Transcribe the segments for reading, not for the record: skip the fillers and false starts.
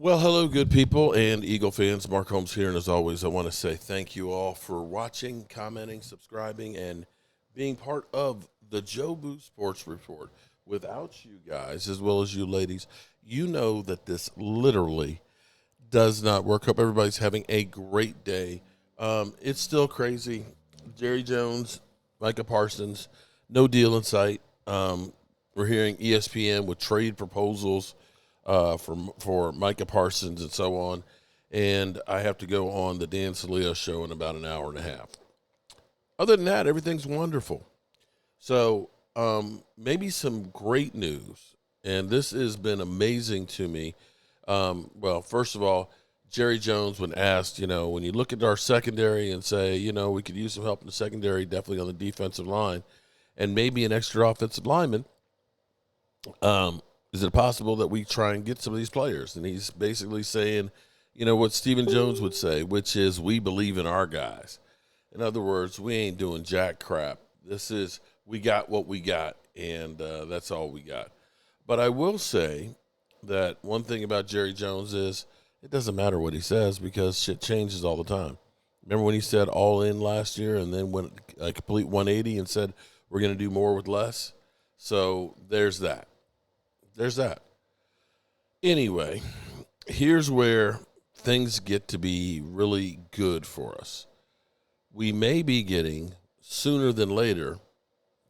Well, hello, good people and Eagle fans. Mark Holmes here, and as always, I want to say thank you all for watching, commenting, subscribing, and being part of the Joe Boo Sports Report. Without you guys, as well as you ladies, you know that this literally does not work. Hope everybody's having a great day. It's still crazy. Jerry Jones, Micah Parsons, no deal in sight. We're hearing ESPN with trade proposals for Micah Parsons and so on. And I have to go on the Dan Saleo show in about an hour and a half. Other than that, everything's wonderful. So maybe some great news. And this has been amazing to me. Well, first of all, Jerry Jones, when asked, when you look at our secondary and say, we could use some help in the secondary, definitely on the defensive line, and maybe an extra offensive lineman, is it possible that we try and get some of these players? And he's basically saying, what Stephen Jones would say, which is we believe in our guys. In other words, we ain't doing jack crap. This is we got what we got, and that's all we got. But I will say that one thing about Jerry Jones is it doesn't matter what he says because shit changes all the time. Remember when he said all in last year and then went a complete 180 and said we're going to do more with less? So there's that. There's that. Anyway, here's where things get to be really good for us. We may be getting, sooner than later,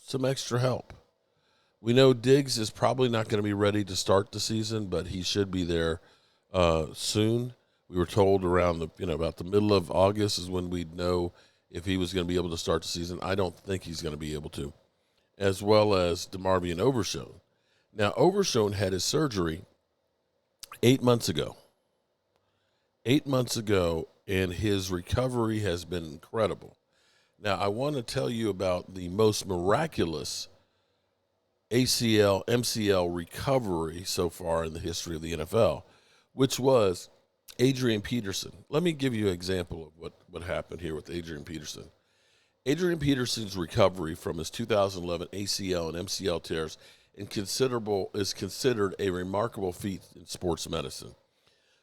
some extra help. We know Diggs is probably not going to be ready to start the season, but he should be there soon. We were told around about the middle of August is when we'd know if he was going to be able to start the season. I don't think he's going to be able to, as well as DeMarvion Overshone. Now, Overshone had his surgery 8 months ago. 8 months ago, and his recovery has been incredible. Now, I want to tell you about the most miraculous ACL, MCL recovery so far in the history of the NFL, which was Adrian Peterson. Let me give you an example of what happened here with Adrian Peterson. Adrian Peterson's recovery from his 2011 ACL and MCL tears is considered a remarkable feat in sports medicine.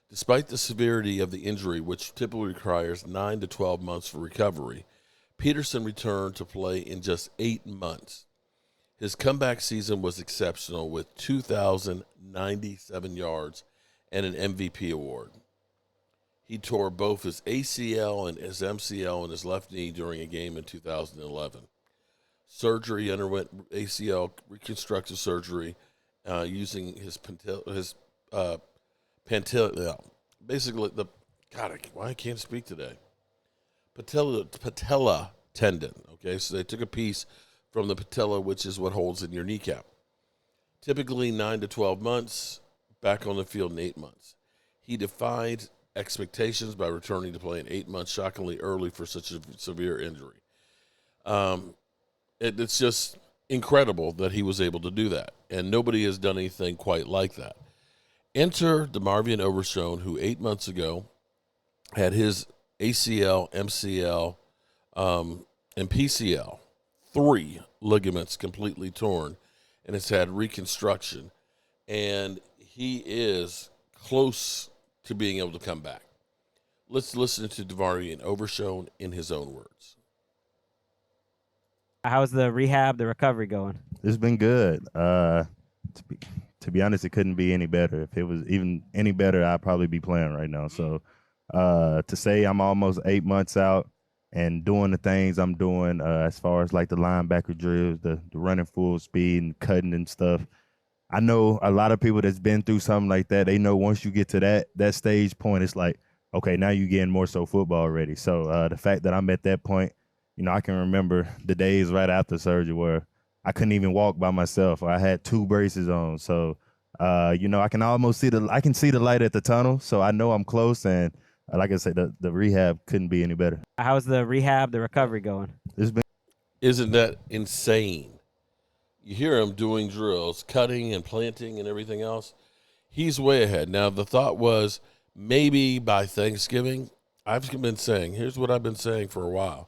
Despite the severity of the injury, which typically requires 9 to 12 months for recovery, Peterson returned to play in just 8 months. His comeback season was exceptional with 2,097 yards and an MVP award. He tore both his ACL and his MCL in his left knee during a game in 2011. Surgery, underwent ACL reconstructive surgery using his basically I can't speak today. Patella tendon. Okay, so they took a piece from the patella, which is what holds in your kneecap. Typically 9 to 12 months, back on the field in 8 months. He defied expectations by returning to play in 8 months, shockingly early for such a severe injury. It's just incredible that he was able to do that, and nobody has done anything quite like that. Enter DeMarvion Overshone, who 8 months ago had his ACL, MCL, and PCL, 3 ligaments completely torn, and has had reconstruction, and he is close to being able to come back. Let's listen to DeMarvion Overshone in his own words. How's the rehab, the recovery going? It's been good. To be honest, it couldn't be any better. If it was even any better, I'd probably be playing right now. So to say I'm almost 8 months out and doing the things I'm doing as far as like the linebacker drills, the running full speed and cutting and stuff, I know a lot of people that's been through something like that, they know once you get to that stage point, it's like, okay, now you're getting more so football already. So the fact that I'm at that point, I can remember the days right after surgery where I couldn't even walk by myself. I had 2 braces on. So, I can almost see the light at the tunnel. So I know I'm close. And like I said, the rehab couldn't be any better. How's the rehab, the recovery going? Isn't that insane? You hear him doing drills, cutting and planting and everything else. He's way ahead. Now, the thought was maybe by Thanksgiving, here's what I've been saying for a while.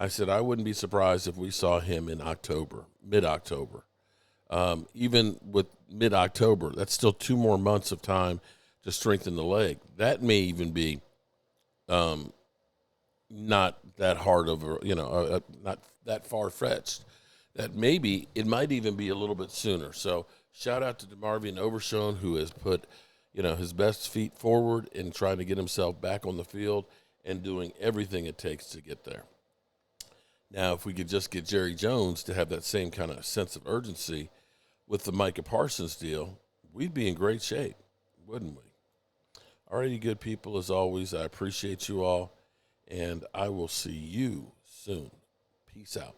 I said I wouldn't be surprised if we saw him in October, mid-October. Even with mid-October, that's still 2 more months of time to strengthen the leg. That may even be not that hard of a, not that far fetched. That maybe it might even be a little bit sooner. So shout out to DeMarvion Overshone, who has put, his best feet forward in trying to get himself back on the field and doing everything it takes to get there. Now, if we could just get Jerry Jones to have that same kind of sense of urgency with the Micah Parsons deal, we'd be in great shape, wouldn't we? All right, you good people, as always, I appreciate you all, and I will see you soon. Peace out.